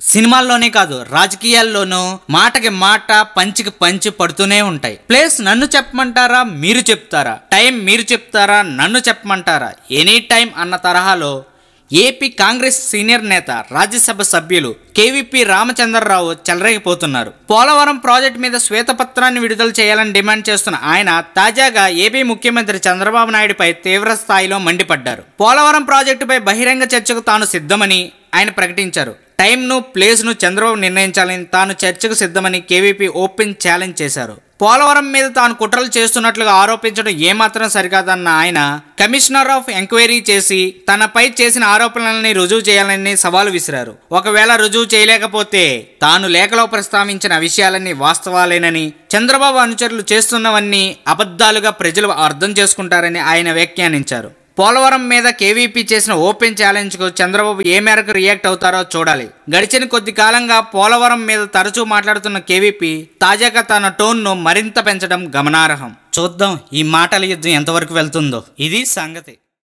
సినిమాల్లోనే కాదు రాజకీయాల్లోనూ మాటకి మాట పంచికి పంచి పడుతూనే ఉంటాయి. ప్లేస్ నన్ను చెప్పమంటారా మీరు చెప్తారా, టైం మీరు చెప్తారా నన్ను చెప్పమంటారా, ఎనీ టైం అన్న తరహాలో ఏపీ కాంగ్రెస్ సీనియర్ నేత రాజ్యసభ సభ్యులు కేవీపీ రామచంద్రరావు చెలరేగిపోతున్నారు. పోలవరం ప్రాజెక్టు మీద శ్వేతపత్రాన్ని విడుదల చేయాలని డిమాండ్ చేస్తున్న ఆయన తాజాగా ఏపీ ముఖ్యమంత్రి చంద్రబాబు నాయుడుపై తీవ్ర స్థాయిలో మండిపడ్డారు. పోలవరం ప్రాజెక్టుపై బహిరంగ చర్చకు తాను సిద్ధమని ఆయన ప్రకటించారు. టైంను ప్లేస్ను చంద్రబాబు నిర్ణయించాలని, తాను చర్చకు సిద్ధమని కేవీపీ ఓపెన్ ఛాలెంజ్ చేశారు. పోలవరం మీద తాను కుట్రలు చేస్తున్నట్లుగా ఆరోపించడం ఏమాత్రం సరికాదన్న ఆయన కమిషనర్ ఆఫ్ ఎంక్వైరీ చేసి తనపై చేసిన ఆరోపణలని రుజువు చేయాలని సవాలు విసిరారు. ఒకవేళ రుజువు చేయలేకపోతే తాను లేఖలో ప్రస్తావించిన విషయాలన్నీ వాస్తవాలేనని, చంద్రబాబు అనుచరులు చేస్తున్నవన్నీ అబద్ధాలుగా ప్రజలు అర్థం చేసుకుంటారని ఆయన వ్యాఖ్యానించారు. పోలవరం మీద కేవీపీ చేసిన ఓపెన్ ఛాలెంజ్కు చంద్రబాబు ఏ మేరకు రియాక్ట్ అవుతారో చూడాలి. గడిచిన కొద్ది కాలంగా పోలవరం మీద తరచూ మాట్లాడుతున్న కేవీపీ తాజాగా తన టోన్ను మరింత పెంచడం గమనార్హం. చూద్దాం ఈ మాటల యుద్ధం ఎంతవరకు వెళ్తుందో. ఇది సంగతి.